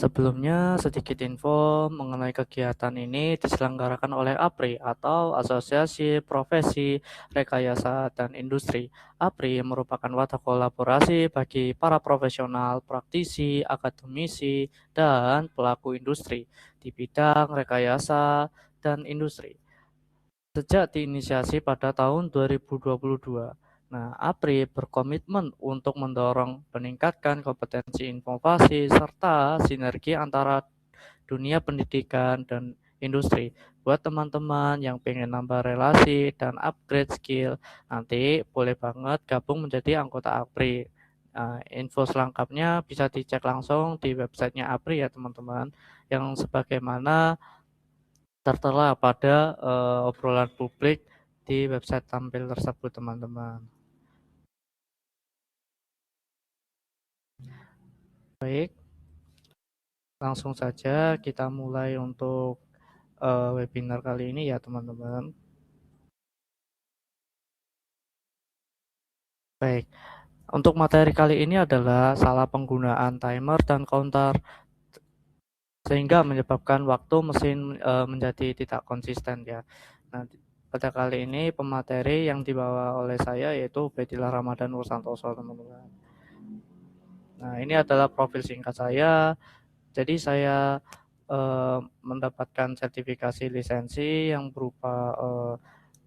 Sebelumnya, sedikit info mengenai kegiatan ini diselenggarakan oleh APRI atau Asosiasi Profesi Rekayasa dan Industri. APRI merupakan wadah kolaborasi bagi para profesional, praktisi, akademisi, dan pelaku industri di bidang rekayasa dan industri. Sejak diinisiasi pada tahun 2022, nah, APRI berkomitmen untuk mendorong meningkatkan kompetensi inovasi serta sinergi antara dunia pendidikan dan industri. Buat teman-teman yang pengen nambah relasi dan upgrade skill, nanti boleh banget gabung menjadi anggota APRI. Info selengkapnya bisa dicek langsung di websitenya APRI ya teman-teman, yang sebagaimana tertera pada obrolan publik di website tampil tersebut teman-teman. Baik, langsung saja kita mulai untuk webinar kali ini ya teman-teman. Baik, untuk materi kali ini adalah salah penggunaan timer dan counter sehingga menyebabkan waktu mesin menjadi tidak konsisten ya. Nah, pada kali ini pemateri yang dibawa oleh saya yaitu Bedila Ramadan Nursantoso teman-teman. Nah, ini adalah profil singkat saya. Jadi saya mendapatkan sertifikasi lisensi yang berupa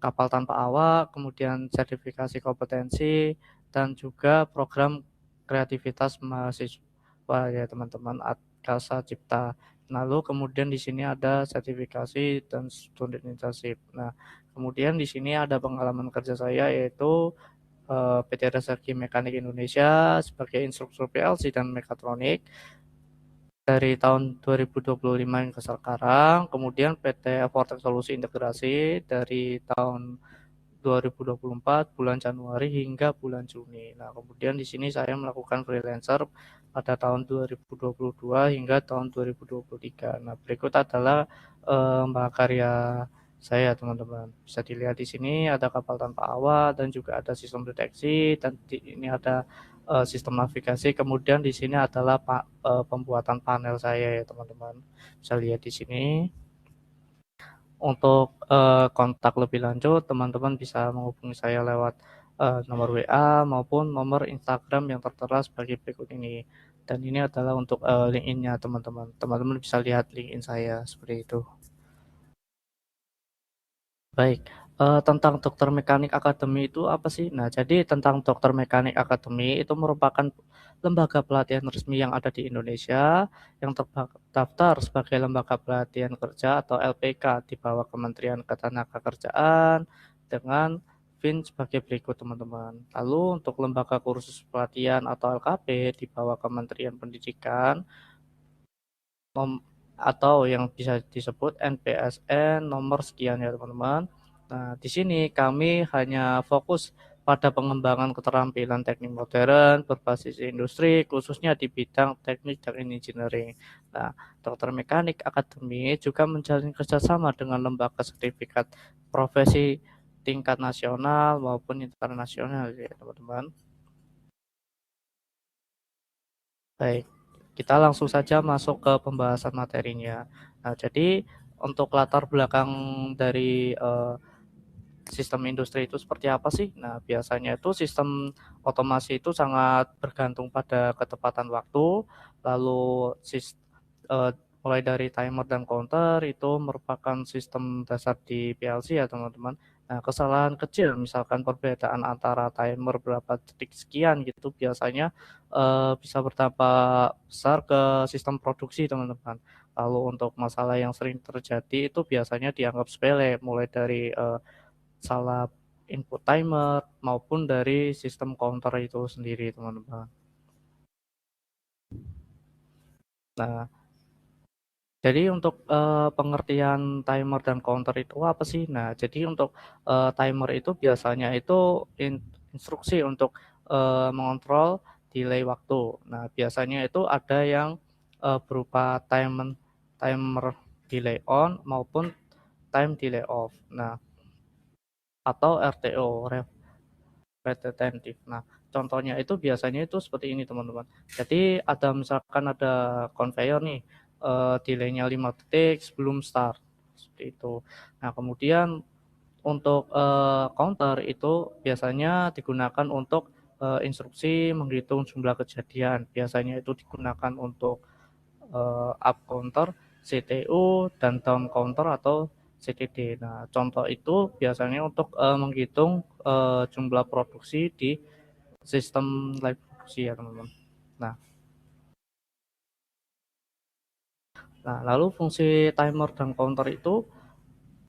kapal tanpa awak, kemudian sertifikasi kompetensi, dan juga program kreativitas mahasiswa ya teman-teman, Kasa Cipta. Lalu kemudian di sini ada sertifikasi dan student internship. Nah, kemudian di sini ada pengalaman kerja saya yaitu PT Resergi Mekanik Indonesia sebagai instruktur PLC dan mekatronik dari tahun 2025 hingga sekarang, kemudian PT Vortex Solusi Integrasi dari tahun 2024 bulan Januari hingga bulan Juni. Nah, kemudian di sini saya melakukan freelancer pada tahun 2022 hingga tahun 2023. Nah, berikut adalah karya saya, teman-teman. Bisa dilihat di sini ada kapal tanpa awak dan juga ada sistem deteksi dan ini ada sistem navigasi. Kemudian di sini adalah pembuatan panel saya ya, teman-teman. Bisa lihat di sini. Untuk kontak lebih lanjut, teman-teman bisa menghubungi saya lewat nomor WA maupun nomor Instagram yang tertera sebagai berikut ini. Dan ini adalah untuk LinkedIn-nya teman-teman. Teman-teman bisa lihat LinkedIn saya seperti itu. Baik, tentang Dokter Mekanik Academy itu apa sih? Nah, jadi tentang Dokter Mekanik Academy itu merupakan lembaga pelatihan resmi yang ada di Indonesia yang terdaftar sebagai lembaga pelatihan kerja atau LPK di bawah Kementerian Ketenagakerjaan dengan VIN sebagai berikut teman-teman. Lalu untuk lembaga kursus pelatihan atau LKP di bawah Kementerian Pendidikan atau yang bisa disebut NPSN nomor sekian ya teman-teman. Nah, di sini kami hanya fokus pada pengembangan keterampilan teknik modern berbasis industri, khususnya di bidang teknik dan engineering. Nah, Dokter Mekanik Academy juga menjalin kerjasama dengan lembaga sertifikat profesi tingkat nasional maupun internasional ya teman-teman. Baik, kita langsung saja masuk ke pembahasan materinya. Nah, jadi untuk latar belakang dari sistem industri itu seperti apa sih? Nah, biasanya itu sistem otomasi itu sangat bergantung pada ketepatan waktu, lalu eh, mulai dari timer dan counter itu merupakan sistem dasar di PLC ya teman-teman. Nah, kesalahan kecil misalkan perbedaan antara timer berapa detik sekian gitu biasanya bisa berdampak besar ke sistem produksi teman-teman. Lalu untuk masalah yang sering terjadi itu biasanya dianggap sepele, mulai dari salah input timer maupun dari sistem counter itu sendiri teman-teman. Nah, jadi untuk pengertian timer dan counter itu apa sih? Nah, jadi untuk timer itu biasanya itu instruksi untuk mengontrol delay waktu. Nah, biasanya itu ada yang berupa timer delay on maupun time delay off. Nah, atau RTO retentif. Nah, contohnya itu biasanya itu seperti ini teman-teman. Jadi misalkan ada conveyor nih, delay-nya 5 detik sebelum start, seperti itu. Nah kemudian untuk, counter itu biasanya digunakan untuk, instruksi menghitung jumlah kejadian. Biasanya itu digunakan untuk, up counter, CTU, dan down counter atau CTD. Nah, contoh itu biasanya untuk, menghitung, jumlah produksi di sistem live produksi ya, teman-teman. Nah lalu fungsi timer dan counter itu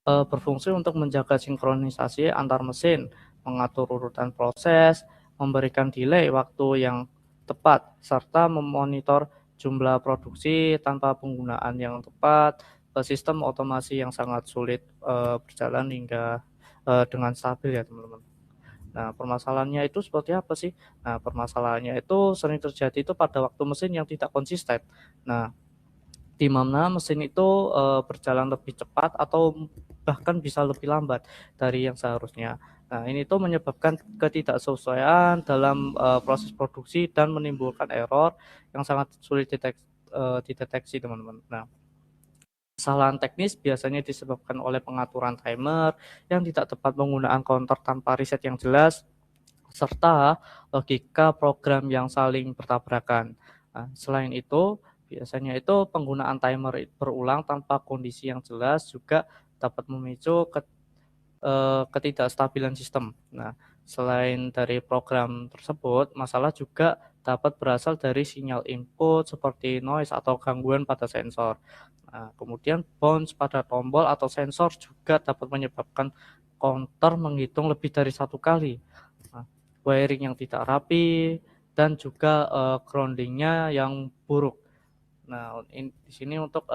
berfungsi untuk menjaga sinkronisasi antar mesin, mengatur urutan proses, memberikan delay waktu yang tepat, serta memonitor jumlah produksi tanpa penggunaan yang tepat. Sistem otomasi yang sangat sulit berjalan hingga dengan stabil ya teman-teman. Nah permasalahannya itu seperti apa sih? Nah permasalahannya itu sering terjadi itu pada waktu mesin yang tidak konsisten. Nah di mana mesin itu, berjalan lebih cepat atau bahkan bisa lebih lambat dari yang seharusnya. Nah, ini tuh menyebabkan ketidaksesuaian dalam, proses produksi dan menimbulkan error yang sangat sulit dideteksi, teman-teman. Nah, kesalahan teknis biasanya disebabkan oleh pengaturan timer yang tidak tepat, penggunaan counter tanpa riset yang jelas, serta logika program yang saling bertabrakan. Nah, selain itu, biasanya itu penggunaan timer berulang tanpa kondisi yang jelas juga dapat memicu ketidakstabilan sistem. Nah, selain dari program tersebut, masalah juga dapat berasal dari sinyal input seperti noise atau gangguan pada sensor. Nah, kemudian bounce pada tombol atau sensor juga dapat menyebabkan counter menghitung lebih dari satu kali. Nah, wiring yang tidak rapi dan juga groundingnya yang buruk. Nah, di sini untuk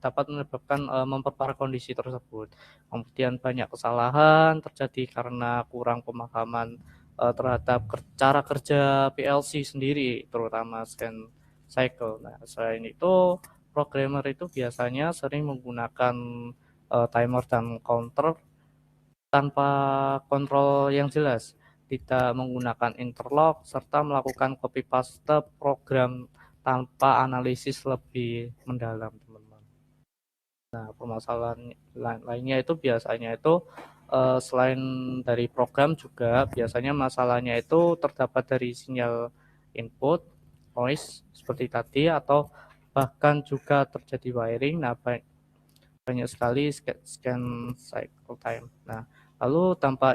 dapat menyebabkan memperparah kondisi tersebut. Kemudian banyak kesalahan terjadi karena kurang pemahaman terhadap cara kerja PLC sendiri, terutama scan cycle. Nah, selain itu, programmer itu biasanya sering menggunakan timer dan counter tanpa kontrol yang jelas, tidak menggunakan interlock, serta melakukan copy paste program tanpa analisis lebih mendalam, teman-teman. Nah, permasalahan lainnya itu biasanya itu selain dari program juga biasanya masalahnya itu terdapat dari sinyal input, noise seperti tadi, atau bahkan juga terjadi wiring. Nah, banyak sekali scan cycle time. Nah, lalu tanpa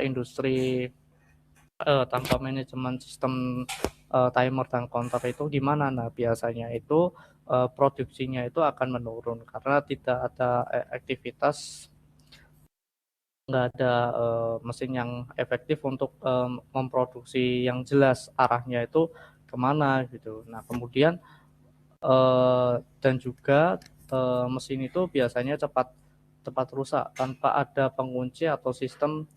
manajemen sistem timer dan counter itu gimana? Nah, biasanya itu produksinya itu akan menurun karena tidak ada aktivitas, nggak ada mesin yang efektif untuk memproduksi yang jelas arahnya itu kemana gitu. Nah, kemudian dan juga mesin itu biasanya cepat cepat rusak tanpa ada pengunci atau sistem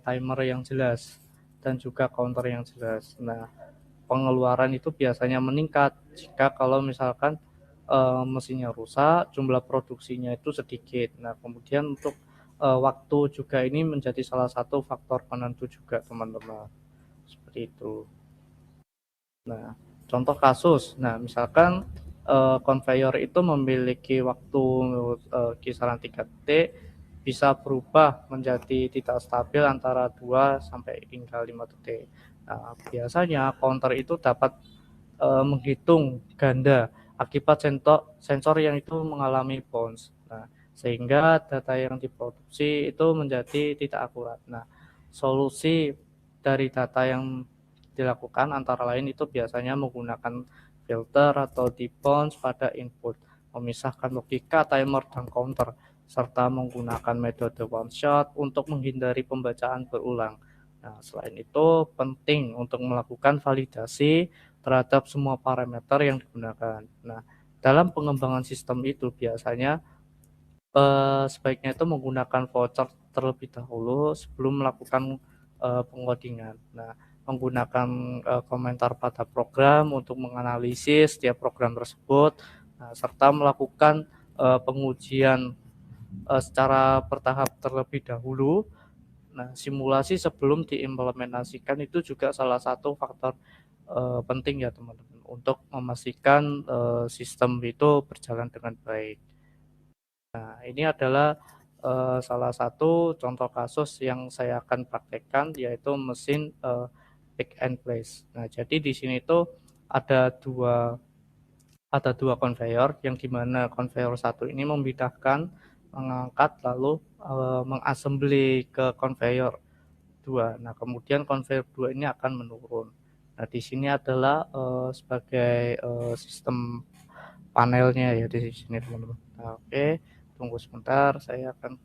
timer yang jelas dan juga counter yang jelas. Nah, pengeluaran itu biasanya meningkat jika kalau misalkan mesinnya rusak, jumlah produksinya itu sedikit. Nah, kemudian untuk waktu juga ini menjadi salah satu faktor penentu juga, teman-teman. Seperti itu. Nah, contoh kasus. Nah, misalkan conveyor itu memiliki waktu kisaran 3 detik, bisa berubah menjadi tidak stabil antara 2 sampai hingga 5 detik. Nah, biasanya counter itu dapat menghitung ganda akibat sensor yang itu mengalami bounce. Nah, sehingga data yang diproduksi itu menjadi tidak akurat. Nah, solusi dari data yang dilakukan antara lain itu biasanya menggunakan filter atau debounce pada input, memisahkan logika timer dan counter, serta menggunakan metode one shot untuk menghindari pembacaan berulang. Nah, selain itu penting untuk melakukan validasi terhadap semua parameter yang digunakan. Nah, dalam pengembangan sistem itu biasanya sebaiknya itu menggunakan voucher terlebih dahulu sebelum melakukan pengodingan. Nah, menggunakan komentar pada program untuk menganalisis setiap program tersebut, nah, serta melakukan pengujian secara bertahap terlebih dahulu. Nah, simulasi sebelum diimplementasikan itu juga salah satu faktor penting ya teman-teman untuk memastikan sistem itu berjalan dengan baik. Nah, ini adalah salah satu contoh kasus yang saya akan praktekkan yaitu mesin pick and place. Nah, jadi di sini itu ada dua conveyor yang dimana conveyor satu ini memindahkan, mengangkat lalu mengassembly ke conveyor 2. Nah, kemudian conveyor 2 ini akan menurun. Nah, di sini adalah sebagai sistem panelnya ya di sini teman-teman. Nah, oke, tunggu sebentar, saya akan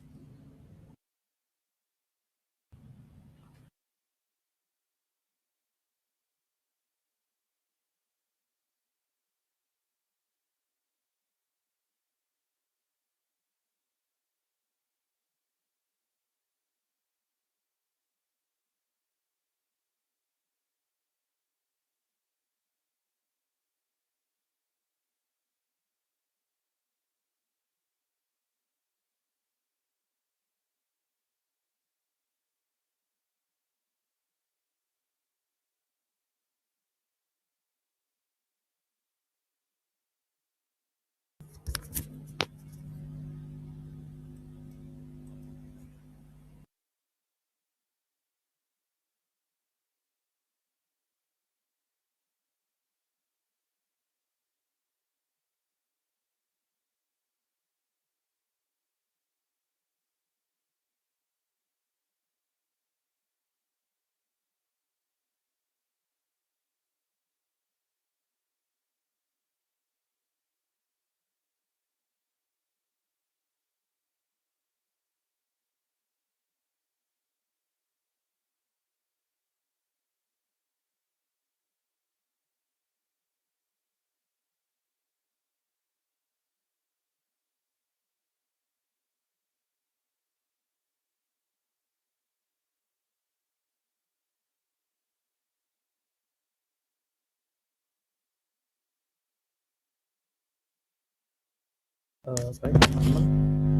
baik teman-teman.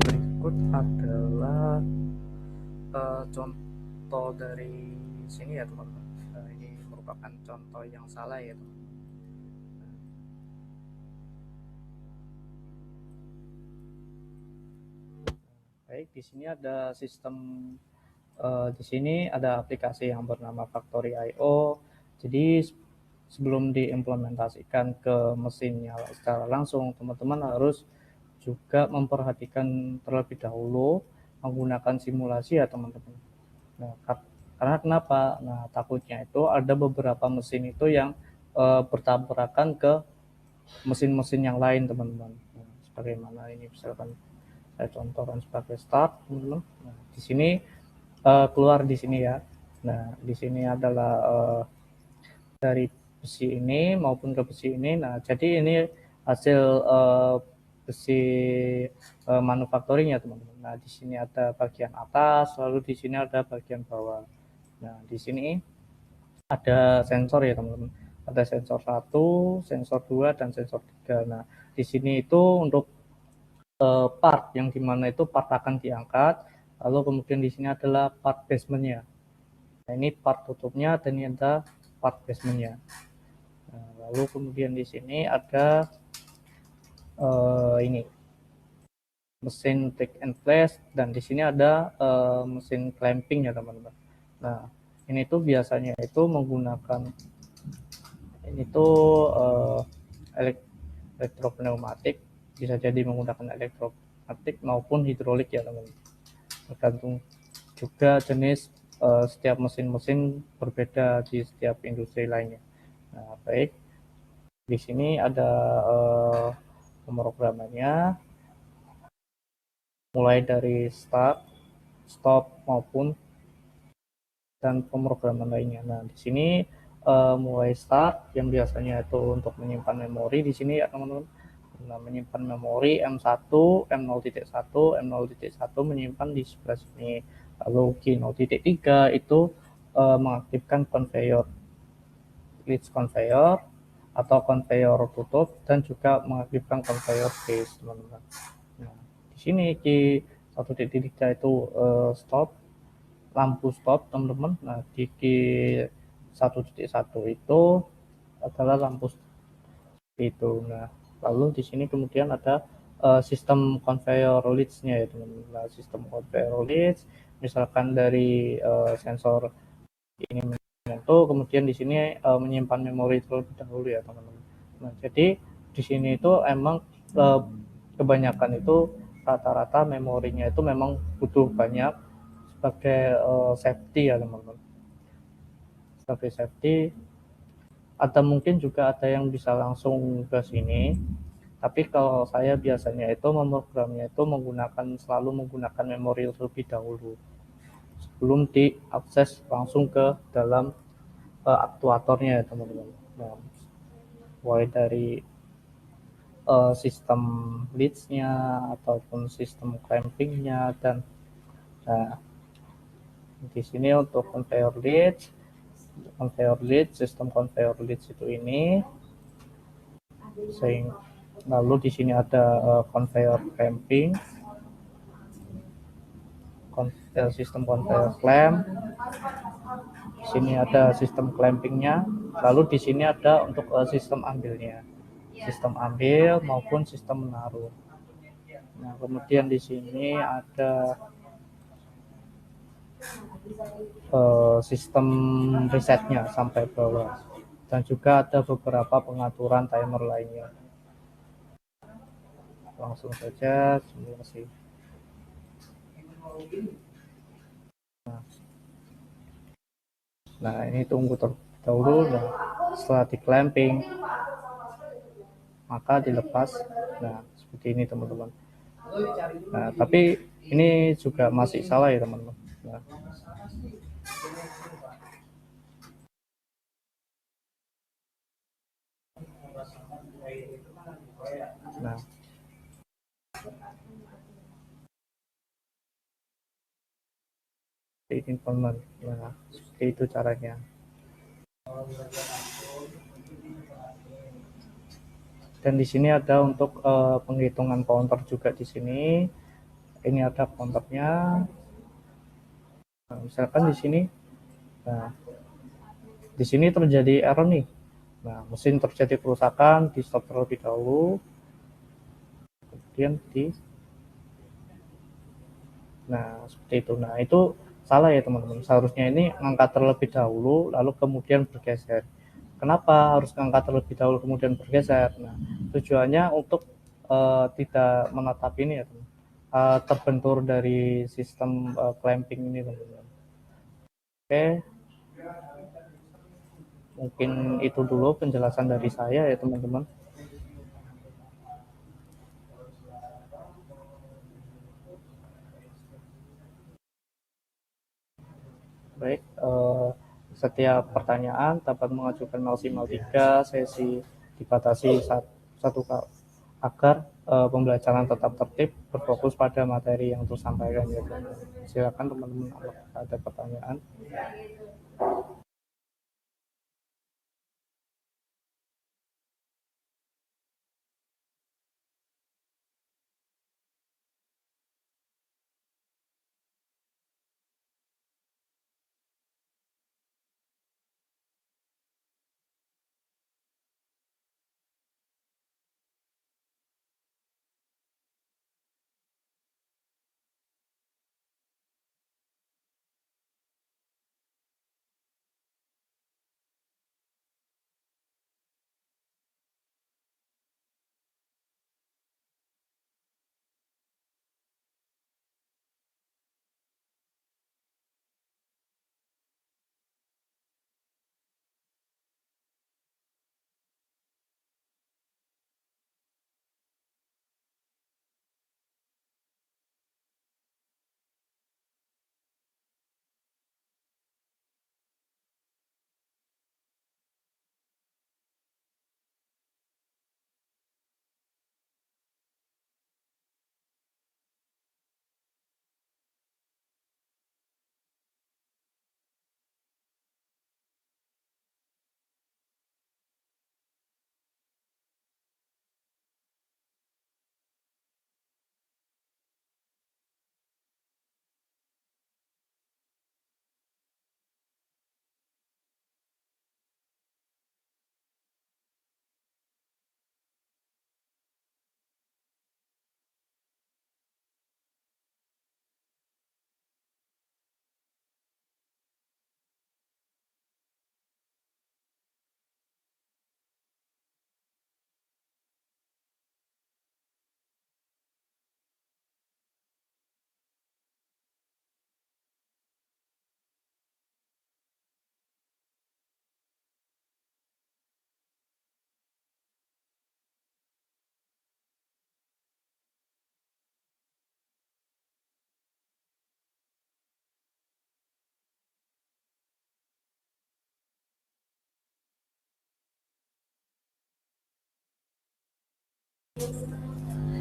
Berikut adalah contoh dari sini ya teman-teman. Ini merupakan contoh yang salah ya teman-teman. Baik, di sini ada sistem di sini ada aplikasi yang bernama Factory.io. Jadi sebelum diimplementasikan ke mesinnya secara langsung, teman-teman harus juga memperhatikan terlebih dahulu menggunakan simulasi ya teman-teman. Nah, karena kenapa? Nah, takutnya itu ada beberapa mesin itu yang bertabrakan ke mesin-mesin yang lain teman-teman. Nah, sebagaimana ini misalkan saya contohkan sebagai start teman-teman. Nah, di sini keluar di sini ya. Nah, di sini adalah dari besi ini maupun ke besi ini. Nah, jadi ini hasil besi manufacturing ya teman-teman. Nah, di sini ada bagian atas, lalu di sini ada bagian bawah. Nah, di sini ada sensor ya teman-teman. Ada sensor 1, sensor 2, dan sensor 3. Nah, di sini itu untuk part yang dimana itu part akan diangkat, lalu kemudian di sini adalah part basementnya. Nah, ini part tutupnya dan ini ada part basementnya. Nah, lalu kemudian di sini ada ini mesin pick and place dan di sini ada mesin clamping ya teman-teman. Nah, ini tuh biasanya itu menggunakan ini tuh elektropneumatik, bisa jadi menggunakan elektropneumatik maupun hidrolik ya teman-teman. Tergantung juga jenis setiap mesin-mesin berbeda di setiap industri lainnya. Nah, baik. Di sini ada pemrogramannya mulai dari start, stop maupun dan pemrograman lainnya. Nah, di sini mulai start yang biasanya itu untuk menyimpan memori di sini ya teman-teman. Nah, menyimpan memori M1, M0.1, M0.1 menyimpan di sebelah sini. Lalu Q0.3 itu mengaktifkan conveyor, leach conveyor atau conveyor tutup dan juga mengaktifkan conveyor case teman-teman. Nah, di sini Q1.3 itu stop, lampu stop teman-teman. Nah di 1.1 itu adalah lampu itu. Nah lalu di sini kemudian ada sistem conveyor leads-nya ya teman-teman. Nah, sistem conveyor leads misalkan dari sensor ini menyentuh, kemudian di sini menyimpan memori terlebih dahulu ya teman-teman. Nah jadi di sini itu emang kebanyakan itu rata-rata memorinya itu memang butuh banyak sebagai safety ya teman-teman, sebagai safety. Atau mungkin juga ada yang bisa langsung ke sini, tapi kalau saya biasanya itu memprogramnya itu selalu menggunakan memori terlebih dahulu sebelum diakses langsung ke dalam aktuatornya ya teman-teman. Nah, mulai dari sistem leads-nya ataupun sistem clamping-nya dan nah, di sini untuk sistem conveyor leads itu ini sehingga lalu di sini ada conveyor clamping, sistem conveyor clamp. Di sini ada sistem clampingnya, lalu di sini ada untuk sistem ambilnya, sistem ambil maupun sistem menaruh. Nah kemudian di sini ada sistem resetnya sampai bawah dan juga ada beberapa pengaturan timer lainnya. Langsung saja simulasi. Nah ini tunggu terlebih dahulu. Nah setelah di clamping maka dilepas. Nah seperti ini teman-teman. Nah tapi ini juga masih salah ya teman-teman. Nah ini teman-teman. Nah seperti itu caranya. Dan di sini ada untuk penghitungan counter juga di sini. Ini ada counternya. Nah, misalkan di sini, nah di sini terjadi error nih. Nah, mesin terjadi kerusakan, di stop terlebih dahulu, kemudian nah seperti itu. Nah itu salah ya teman-teman. Seharusnya ini ngangkat terlebih dahulu, lalu kemudian bergeser. Kenapa harus ngangkat terlebih dahulu kemudian bergeser? Nah tujuannya untuk tidak menatap ini ya teman. Terbentur dari sistem clamping ini teman-teman. Oke, mungkin itu dulu penjelasan dari saya ya teman-teman. Baik, setiap pertanyaan dapat mengajukan maksimal 3 sesi, dibatasi satu kali agar pembelajaran tetap tertib, berfokus pada materi yang tersampaikan ya teman-teman. Silakan teman-teman ada pertanyaan.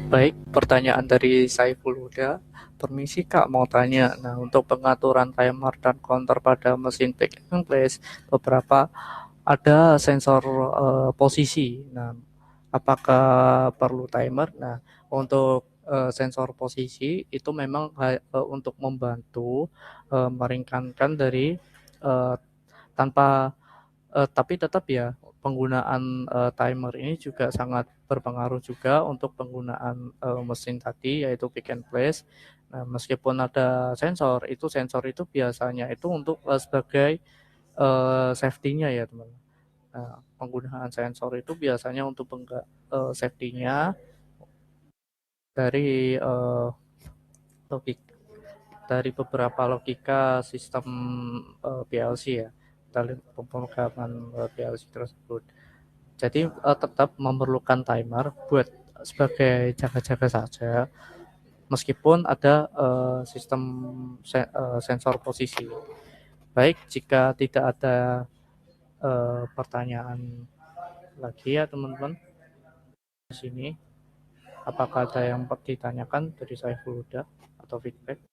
Baik, pertanyaan dari Saiful Huda. Permisi Kak, mau tanya. Nah, untuk pengaturan timer dan counter pada mesin pick and place, beberapa ada sensor posisi. Nah, apakah perlu timer? Nah, untuk sensor posisi itu memang untuk membantu meringankan dari eh, tanpa tapi tetap ya penggunaan timer ini juga sangat berpengaruh juga untuk penggunaan mesin tadi yaitu pick and place. Nah, meskipun ada sensor, sensor itu biasanya itu untuk sebagai safety-nya ya teman. Nah, penggunaan sensor itu biasanya untuk safety-nya dari logik dari beberapa logika sistem PLC ya, dari pemrograman PLC tersebut. Jadi tetap memerlukan timer buat sebagai jaga-jaga saja, meskipun ada sistem sensor posisi. Baik, jika tidak ada pertanyaan lagi ya teman-teman di sini, apakah ada yang ditanyakan dari saya Huda atau feedback?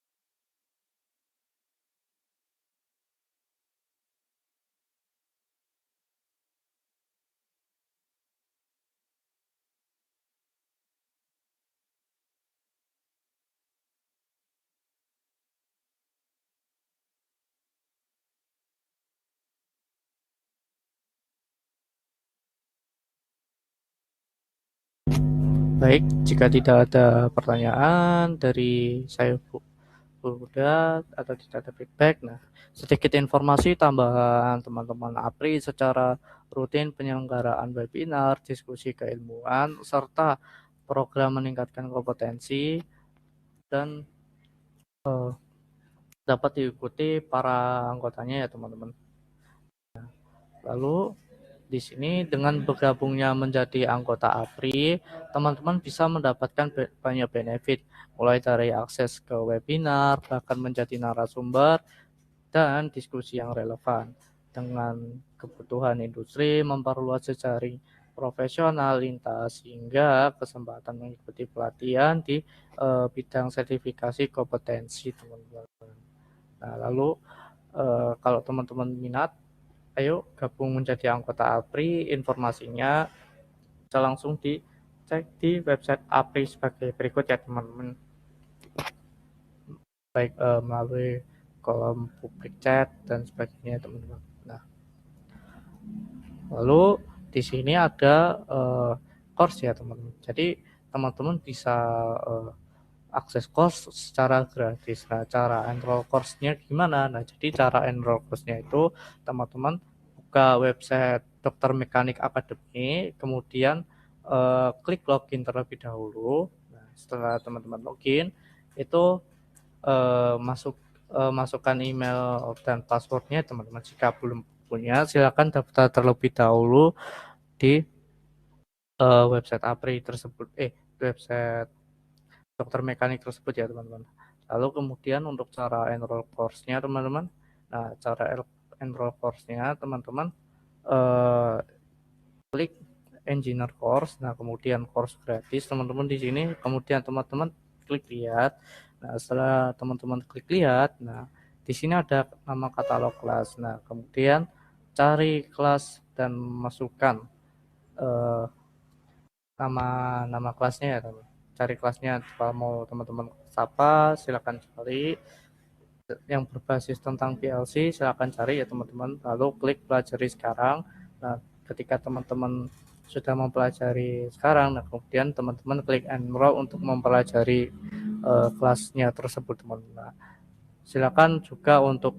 Baik, jika tidak ada pertanyaan dari saya Huda atau tidak ada feedback, nah sedikit informasi tambahan teman-teman APRI secara rutin penyelenggaraan webinar, diskusi keilmuan, serta program meningkatkan kompetensi dan eh, dapat diikuti para anggotanya ya teman-teman. Lalu di sini dengan bergabungnya menjadi anggota APRI, teman-teman bisa mendapatkan banyak benefit, mulai dari akses ke webinar, bahkan menjadi narasumber, dan diskusi yang relevan dengan kebutuhan industri, memperluas jejaring profesional lintas hingga kesempatan mengikuti pelatihan di bidang sertifikasi kompetensi teman-teman. Nah, lalu kalau teman-teman minat, ayo gabung menjadi anggota APRI. Informasinya bisa langsung dicek di website APRI sebagai berikut ya teman-teman. Baik melalui kolom publik chat dan sebagainya teman-teman. Nah, lalu di sini ada course ya teman-teman. Jadi teman-teman bisa akses course secara gratis. Nah, cara enroll course-nya gimana? Nah, jadi cara enroll course-nya itu teman-teman buka website Dokter Mekanik Academy, kemudian klik login terlebih dahulu. Nah, setelah teman-teman login, itu masukkan email dan passwordnya teman-teman. Jika belum punya, silakan daftar terlebih dahulu di website APRI tersebut, website dokter mekanik tersebut ya teman-teman. Lalu kemudian untuk cara enroll course-nya teman-teman, nah cara enroll course-nya teman-teman eh, klik engineer course, nah kemudian course gratis teman-teman di sini, kemudian teman-teman klik lihat. Nah setelah teman-teman klik lihat, nah di sini ada nama katalog kelas. Nah kemudian cari kelas dan masukkan eh, nama nama kelasnya ya teman. Cari kelasnya kalau mau teman-teman sapa silakan cari yang berbasis tentang PLC silakan cari ya teman-teman, lalu klik pelajari sekarang. Nah ketika teman-teman sudah mempelajari sekarang, nah kemudian teman-teman klik enroll untuk mempelajari kelasnya tersebut teman-teman. Nah, silakan juga untuk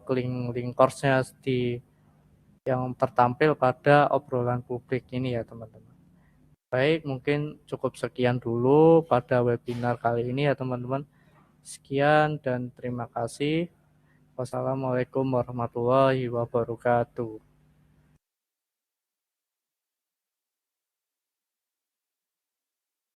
klik link course-nya di yang tertampil pada obrolan publik ini ya teman-teman. Baik, mungkin cukup sekian dulu pada webinar kali ini ya teman-teman. Sekian dan terima kasih. Wassalamualaikum warahmatullahi wabarakatuh.